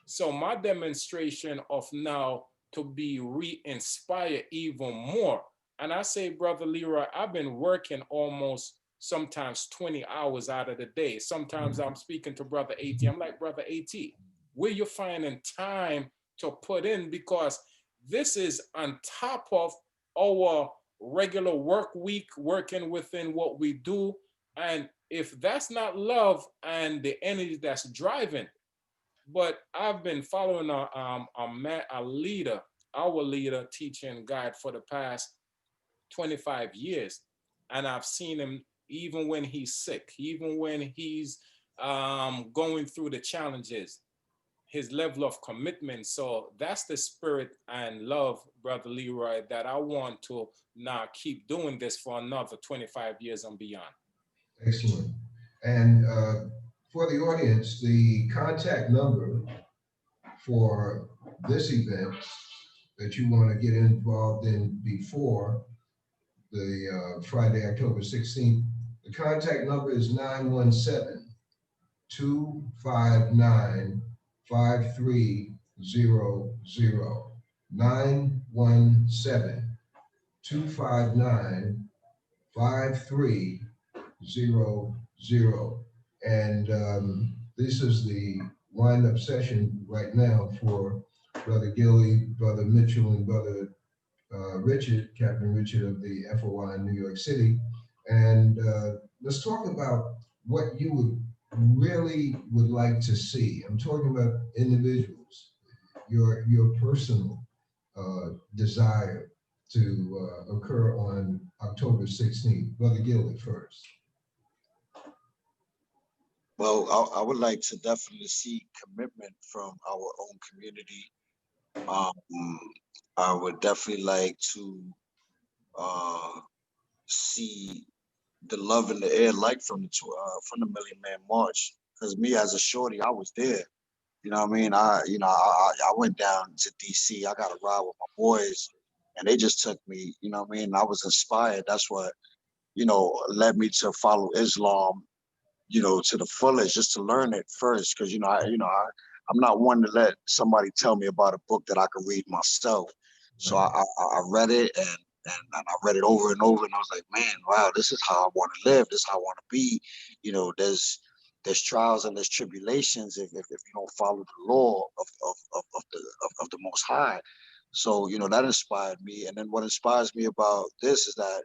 So my demonstration of now to be re-inspired even more. And I say, Brother Leroy, I've been working almost sometimes 20 hours out of the day. Sometimes I'm speaking to Brother AT. I'm like, Brother AT, where you finding time to put in? Because this is on top of our regular work week, working within what we do. And if that's not love and the energy that's driving, but I've been following a leader, our leader, teaching guide for the past 25 years. And I've seen him even when he's sick, even when he's going through the challenges, his level of commitment. So that's the spirit and love, Brother Leroy, that I want to now keep doing this for another 25 years and beyond. Excellent. And for the audience, the contact number for this event that you want to get involved in before the Friday, October 16th, the contact number is 917-259-5300. 917-259-5300. And this is the wind-up session right now for Brother Gilly, Brother Mitchell, and Brother Richard, Captain Richard of the FOI in New York City. And let's talk about what you would like to see. I'm talking about individuals, your personal desire to occur on October 16th. Brother Gilly first. Well, I would like to definitely see commitment from our own community. I would definitely like to see the love in the air, like from the Million Man March. Because me as a shorty, I was there. You know what I mean? I went down to DC. I got a ride with my boys, and they just took me. You know what I mean? I was inspired. That's what led me to follow Islam. To the fullest, just to learn it first. Because I'm not one to let somebody tell me about a book that I could read myself. So I read it and I read it over and over, and I was like, man, wow, this is how I want to live. This is how I want to be. There's trials and there's tribulations if you don't follow the law of the Most High. So that inspired me. And then what inspires me about this is that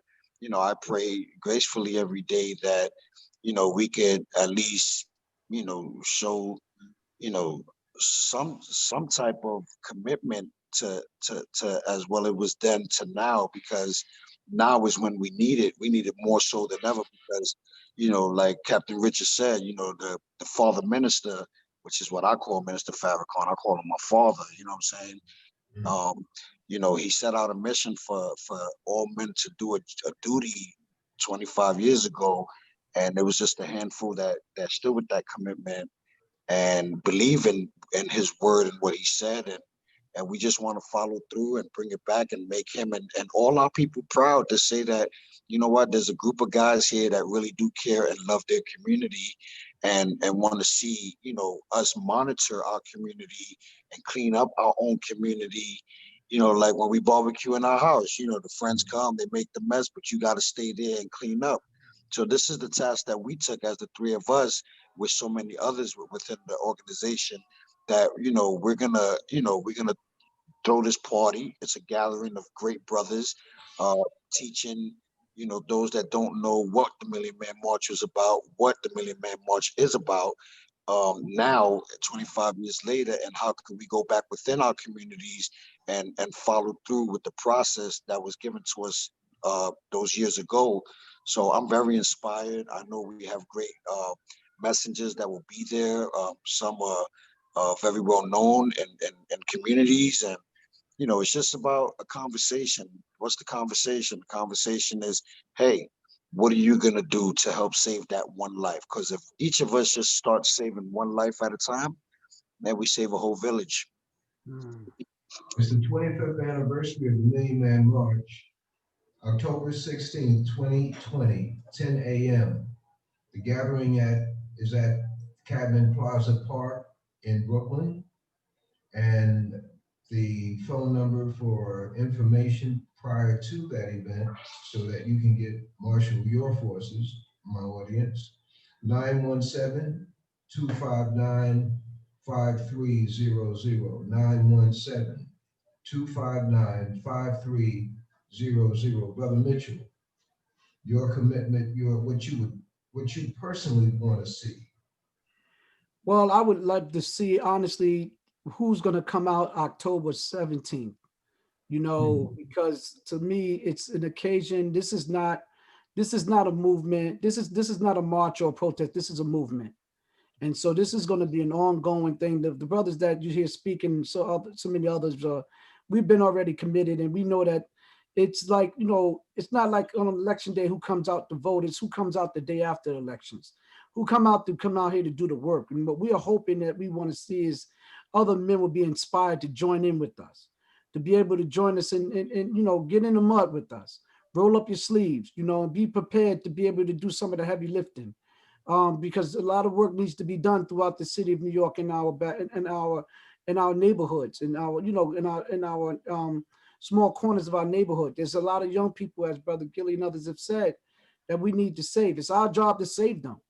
I pray gracefully every day that we could at least show some type of commitment to as well it was then to now, because now is when we need it. We need it more so than ever, because like Captain Richard said, the father minister, which is what I call Minister Farrakhan. I call him my father. You know what I'm saying? He set out a mission for all men to do a duty 25 years ago, and there was just a handful that stood with that commitment and believe in his word and what he said, and we just want to follow through and bring it back and make him and all our people proud to say that, there's a group of guys here that really do care and love their community and want to see, us monitor our community and clean up our own community. Like when we barbecue in our house, the friends come, they make the mess, but you got to stay there and clean up. So this is the task that we took as the three of us, with so many others within the organization, that we're gonna throw this party. It's a gathering of great brothers, teaching those that don't know what the Million Man March was about, what the Million Man March is about, now 25 years later, and how can we go back within our communities and follow through with the process that was given to us those years ago. So I'm very inspired. I know we have great messengers that will be there. Some are very well known in communities, and it's just about a conversation. What's the conversation? The conversation is, hey, what are you gonna do to help save that one life? Because if each of us just start saving one life at a time, then we save a whole village. It's the 25th anniversary of the Million Man March, October 16th, 2020, 10 a.m. The gathering is at Cadman Plaza Park in Brooklyn. And the phone number for information prior to that event, so that you can get marshal your forces, my audience, 917-259-5300, 917-259-5300. Brother Mitchell, your commitment, what you personally want to see. Well, I would like to see, honestly, who's going to come out October 17th, because to me, it's an occasion. This is not a movement. This is not a march or a protest. This is a movement. And so this is going to be an ongoing thing. The brothers that you hear speaking, so many others, we've been already committed, and we know that it's like, it's not like on election day who comes out to vote. It's who comes out the day after elections, who come out here to do the work. And what we are hoping that we want to see is other men will be inspired to join in with us, to be able to join us and, get in the mud with us. Roll up your sleeves, and be prepared to be able to do some of the heavy lifting. Because a lot of work needs to be done throughout the city of New York in our neighborhoods, in our small corners of our neighborhood. There's a lot of young people, as Brother Gilly and others have said, that we need to save. It's our job to save them.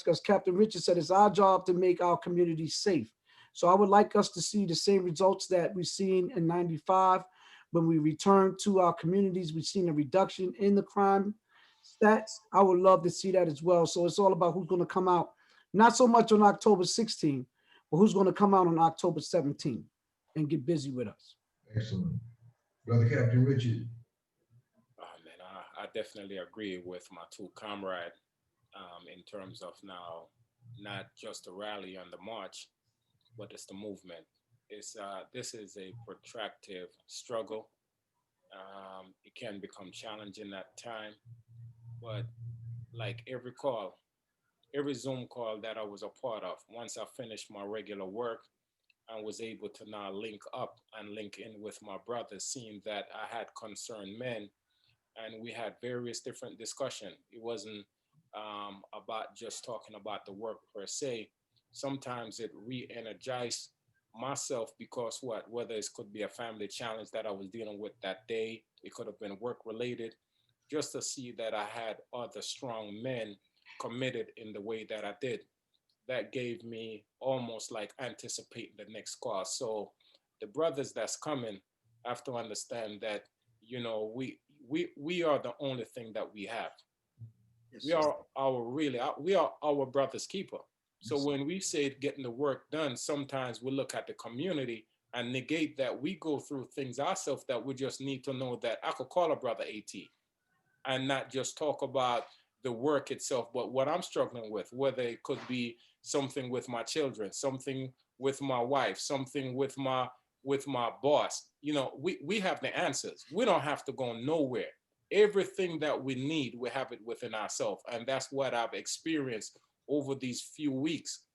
As Captain Richard said, it's our job to make our community safe. So I would like us to see the same results that we've seen in 95. When we return to our communities, we've seen a reduction in the crime stats. I would love to see that as well. So it's all about who's going to come out, not so much on October 16th, but who's going to come out on October 17th and get busy with us. Excellent. Brother Captain Richard. Man, I definitely agree with my two comrades in terms of now, not just the rally and the march, but it's the movement. This is a protracted struggle. It can become challenging at time, but like every Zoom call that I was a part of, once I finished my regular work, I was able to now link up and link in with my brothers, seeing that I had concerned men, and we had various different discussions. It wasn't about just talking about the work per se. Sometimes it re-energized myself because whether it could be a family challenge that I was dealing with that day, it could have been work related, just to see that I had other strong men committed in the way that I did. That gave me almost like anticipating the next call. So the brothers that's coming have to understand that, we are the only thing that we have. Yes, We sir. are we are our brother's keeper. So when we say getting the work done, sometimes we look at the community and negate that we go through things ourselves, that we just need to know that I could call a brother AT and not just talk about the work itself, but what I'm struggling with, whether it could be something with my children, something with my wife, something with my boss. We have the answers. We don't have to go nowhere. Everything that we need, we have it within ourselves. And that's what I've experienced over these few weeks,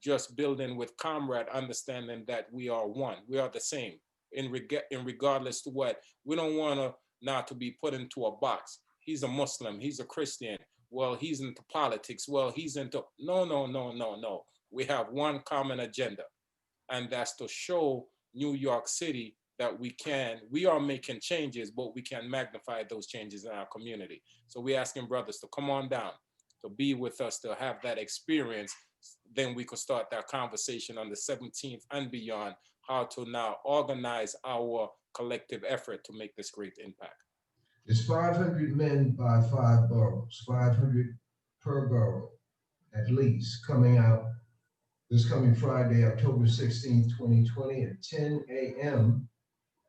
just building with comrade, understanding that we are one, we are the same in regardless to what. We don't want to not to be put into a box. He's a Muslim, he's a Christian, well, he's into politics, well, he's into, no, no, no, no, no. We have one common agenda, and that's to show New York City that we are making changes, but we can magnify those changes in our community. So we're asking brothers to come on down, to be with us, to have that experience. Then we could start that conversation on the 17th and beyond, how to now organize our collective effort to make this great impact. It's 500 men by 5 boroughs, 500 per borough, at least, coming out this coming Friday, October 16th, 2020 at 10 a.m.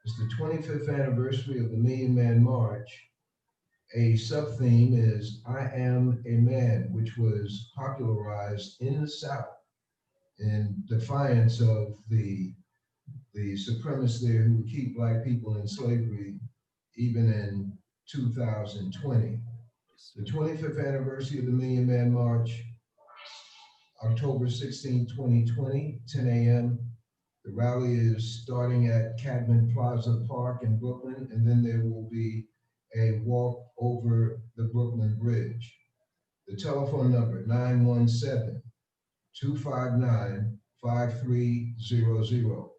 It's the 25th anniversary of the Million Man March. A sub-theme is I Am a Man, which was popularized in the South in defiance of the supremacists there who would keep Black people in slavery even in 2020. The 25th anniversary of the Million Man March, October 16, 2020, 10 a.m. The rally is starting at Cadman Plaza Park in Brooklyn, and then there will be a walk over the Brooklyn Bridge. The telephone number, 917-259-5300.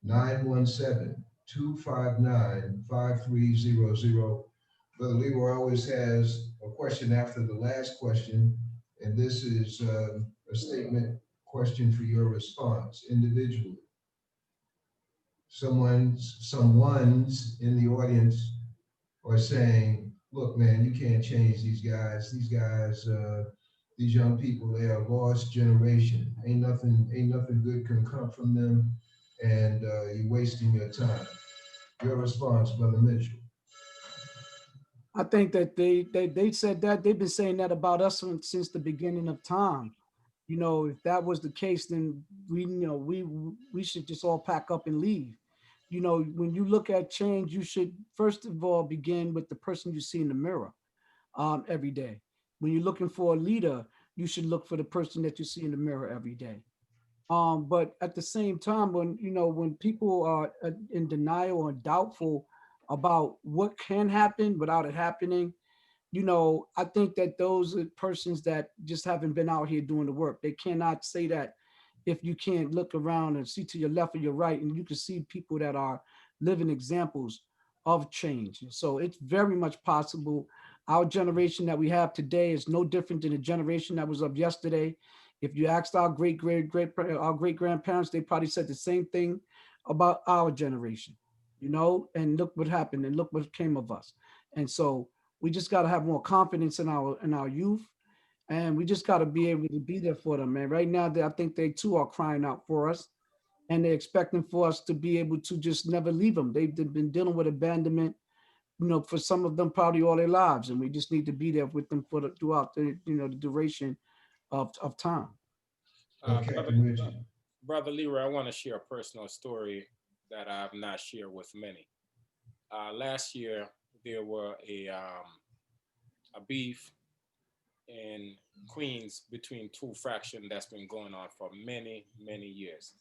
917-259-5300. Brother Leroy always has a question after the last question, and this is a statement question for your response individually. Someone's in the audience are saying, look, man, you can't change these guys. These young people, they are a lost generation. Ain't nothing good can come from them, and you're wasting your time. Your response, Brother Mitchell. I think that they said that they've been saying that about us since the beginning of time. If that was the case, then we should just all pack up and leave. When you look at change, you should first of all begin with the person you see in the mirror every day. When you're looking for a leader, you should look for the person that you see in the mirror every day. But at the same time, when when people are in denial or doubtful about what can happen without it happening, I think that those are persons that just haven't been out here doing the work. They cannot say that if you can't look around and see to your left or your right, and you can see people that are living examples of change. So it's very much possible. Our generation that we have today is no different than the generation that was of yesterday. If you asked our our great grandparents, they probably said the same thing about our generation, and look what happened and look what came of us. And so we just got to have more confidence in our youth, and we just got to be able to be there for them, man. Right now, I think they too are crying out for us, and they're expecting for us to be able to just never leave them. They've been dealing with abandonment, for some of them probably all their lives, and we just need to be there with them throughout the duration of time. Brother, Captain Richard. Brother Leroy, I want to share a personal story that I have not shared with many. Last year, there were a beef in Queens between two factions that's been going on for many, many years.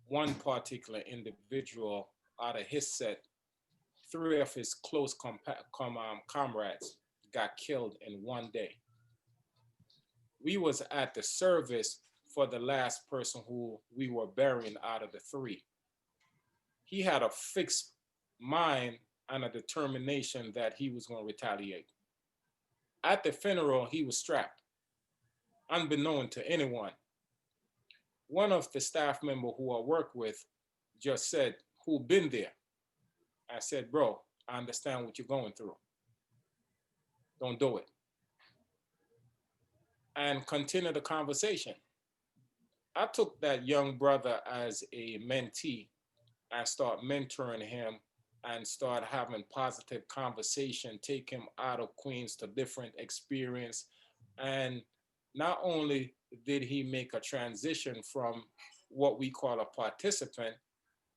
One particular individual out of his set, three of his close comrades got killed in one day. We was at the service for the last person who we were burying out of the three. He had a fixed mind and a determination that he was going to retaliate. At the funeral, he was strapped, unbeknown to anyone. One of the staff member who I work with just said, "Who been there?" I said, "Bro, I understand what you're going through. Don't do it." And continue the conversation. I took that young brother as a mentee and start mentoring him and start having positive conversation, take him out of Queens to different experience. And not only did he make a transition from what we call a participant,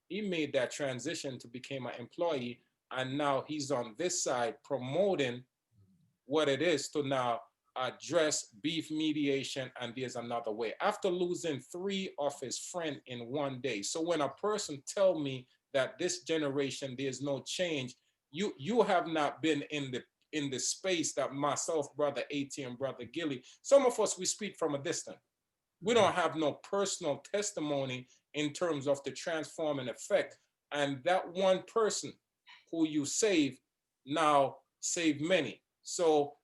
he made that transition to become an employee. And now he's on this side promoting what it is to now address beef mediation, and there's another way. After losing three of his friends in one day. So when a person tell me that this generation, there's no change, you have not been in the space that myself, Brother AT and Brother Gilly, some of us, we speak from a distance. We don't have no personal testimony in terms of the transforming effect. And that one person who you save now save many. So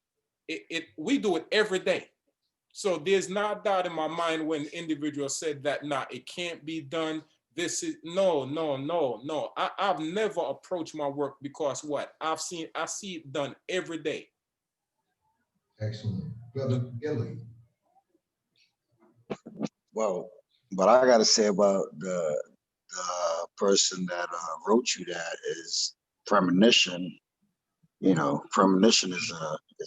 we do it every day. So there's not doubt in my mind when individuals said that, nah, it can't be done. This is no. I've never approached my work because what I see it done every day. Excellent. Brother Gilly. Well, what I gotta say about the person that wrote you that is premonition. Premonition is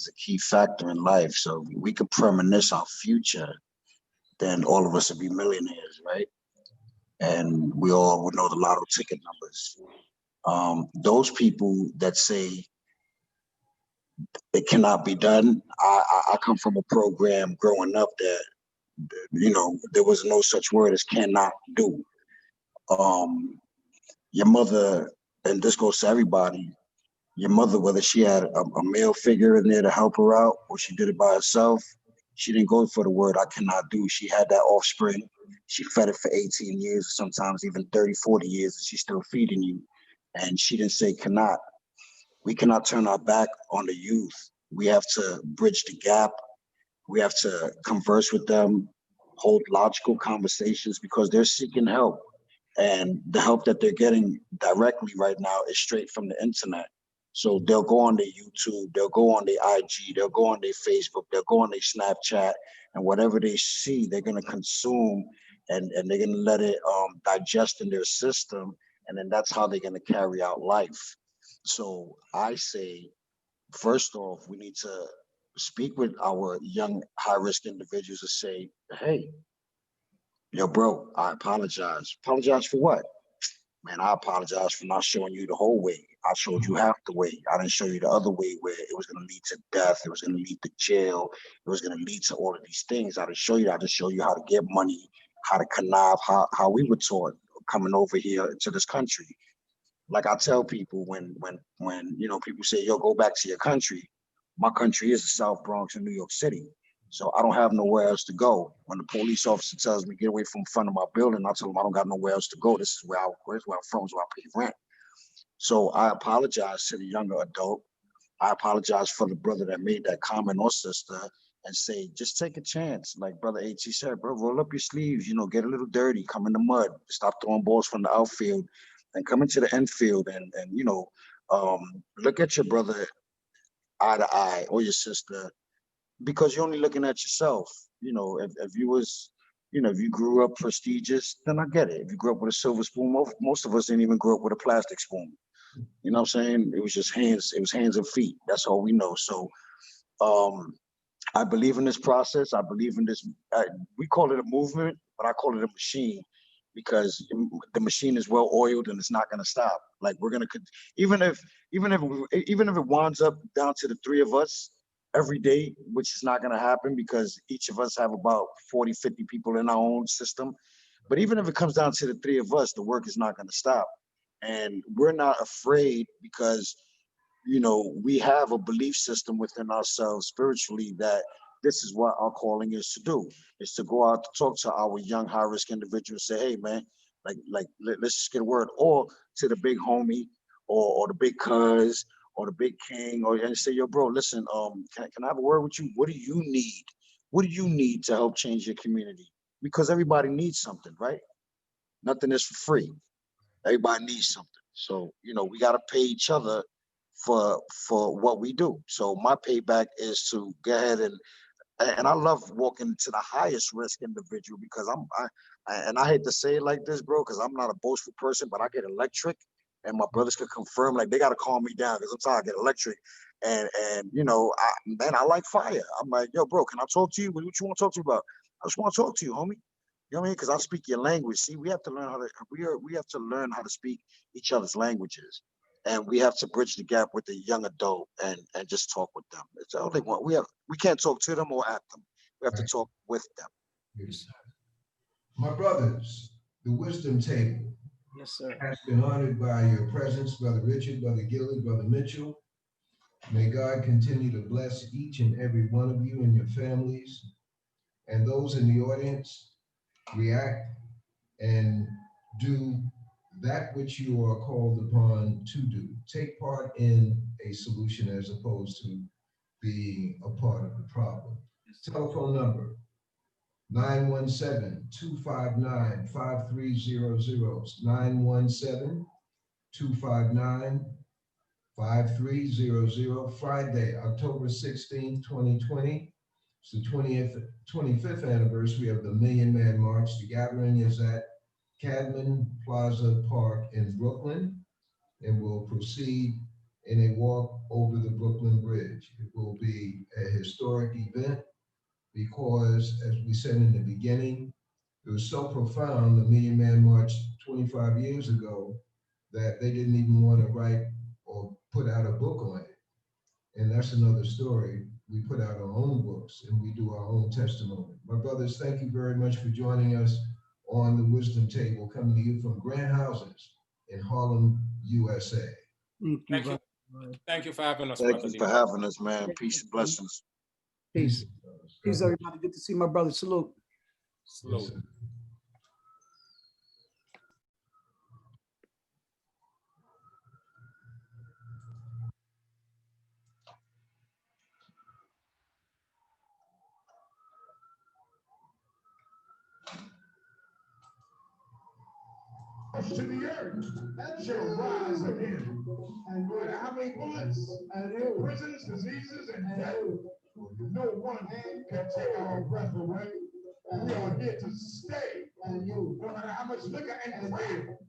a key factor in life. So if we could premonish our future, then all of us would be millionaires, right? And we all would know the lotto ticket numbers. Those people that say it cannot be done, I come from a program growing up that, there was no such word as cannot do. Your mother, and this goes to everybody, your mother, whether she had a male figure in there to help her out or she did it by herself, she didn't go for the word I cannot do. She had that offspring. She fed it for 18 years, sometimes even 30, 40 years, and she's still feeding you. And she didn't say cannot. We cannot turn our back on the youth. We have to bridge the gap. We have to converse with them, hold logical conversations because they're seeking help. And the help that they're getting directly right now is straight from the internet. So they'll go on their YouTube, they'll go on their IG, they'll go on their Facebook, they'll go on their Snapchat, and whatever they see, they're gonna consume and they're gonna let it digest in their system. And then that's how they're gonna carry out life. So I say, first off, we need to speak with our young high-risk individuals and say, hey, yo, bro, I apologize. Apologize for what? Man, I apologize for not showing you the whole way. I showed you half the way. I didn't show you the other way where it was going to lead to death. It was going to lead to jail. It was going to lead to all of these things. I didn't show you. I just show you how to get money, how to connive, how we were taught coming over here to this country. Like I tell people when you know, people say, yo, go back to your country. My country is the South Bronx in New York City. So I don't have nowhere else to go. When the police officer tells me get away from front of my building, I tell him I don't got nowhere else to go. This is where I'm from, is where I pay rent. So I apologize to the younger adult. I apologize for the brother that made that comment or sister, and say, just take a chance. Like Brother AT said, bro, roll up your sleeves, you know, get a little dirty, come in the mud, stop throwing balls from the outfield and come into the infield and you know, look at your brother eye to eye or your sister, because you're only looking at yourself. You know, if you was, you know, if you grew up prestigious, then I get it. If you grew up with a silver spoon, most of us didn't even grow up with a plastic spoon. You know what I'm saying? It was just hands, it was hands and feet. That's all we know. So um, I believe in this process. I believe in this. We call it a movement, but I call it a machine, because the machine is well oiled and it's not going to stop. Like we're going to, even if even if it winds up down to the three of us every day, which is not going to happen because each of us have about 40, 50 people in our own system. But even if it comes down to the three of us, the work is not going to stop. And we're not afraid because, you know, we have a belief system within ourselves spiritually that this is what our calling is to do, is to go out to talk to our young high risk individuals, say, hey man, let's just get a word, or to the big homie or the big cuz or the big king, or and say, yo bro, listen, can I have a word with you? What do you need? What do you need to help change your community? Because everybody needs something, right? Nothing is for free. Everybody needs something. So, you know, we got to pay each other for what we do. So my payback is to go ahead and I love walking to the highest risk individual, because and I hate to say it like this, bro, because I'm not a boastful person, but I get electric, and my brothers could confirm, like they got to calm me down because I'm tired. I get electric, and you know, man, I like fire. I'm like, yo, bro, can I talk to you? What you want to talk to me about? I just want to talk to you, homie. You know what I mean? Because I speak your language. See, we have to learn how to we have to learn how to speak each other's languages, and we have to bridge the gap with the young adult and just talk with them. It's all they want. We can't talk to them or at them. We have to talk with them. Yes. My brothers, the wisdom table Yes, sir. has been honored by your presence, Brother Richard, Brother Gilly, Brother Mitchell. May God continue to bless each and every one of you and your families, and those in the audience. React and do that which you are called upon to do. Take part in a solution as opposed to being a part of the problem. Telephone number 917-259-5300, 917-259-5300. Friday, October 16th, 2020. It's the 25th anniversary of the Million Man March. The gathering is at Cadman Plaza Park in Brooklyn, and will proceed in a walk over the Brooklyn Bridge. It will be a historic event because, as we said in the beginning, it was so profound, the Million Man March 25 years ago, that they didn't even want to write or put out a book on it. And that's another story. We put out our own books and we do our own testimony. My brothers, thank you very much for joining us on the Wisdom Table, coming to you from Grand Houses in Harlem, USA. Thank you. Thank you for having us, Thank brother. you for having us, man. Peace and blessings. Peace. Peace, everybody. Good to see my brother. Salute. Salute. To the earth shall rise again. And no matter how many bullets, prisons, diseases, and death, no one can take our breath away. We are here to stay. No matter how much liquor and crap